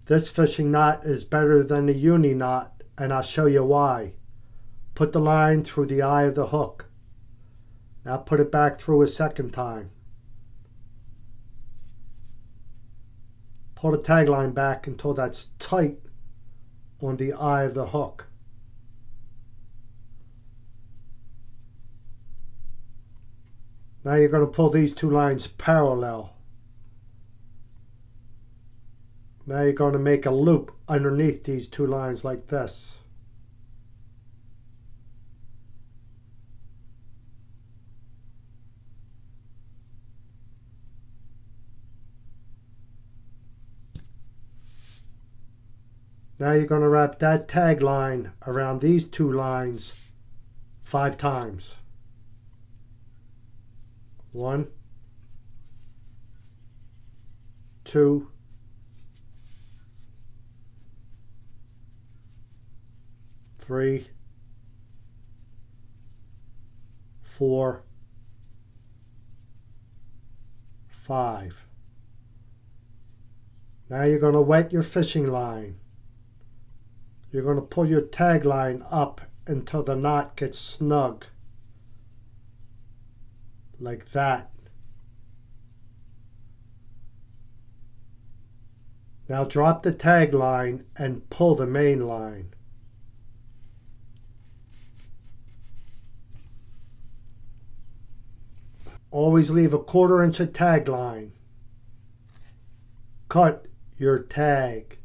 This fishing knot is better than the uni knot, and I'll show you why. Put the line through the eye of the hook. Now put it back through a second time. Pull the tag line back until that's tight on the eye of the hook. Now you're going to pull these two lines parallel. Now you're going to make a loop underneath these two lines like this. Now you're going to wrap that tag line around these two lines 5 times. 1, 2, 3, 4, 5. Now you're going to wet your fishing line. You're going to pull your tag line up until the knot gets snug. Like that. Now drop the tag line and pull the main line. Always leave a 1/4 inch of tag line. Cut your tag.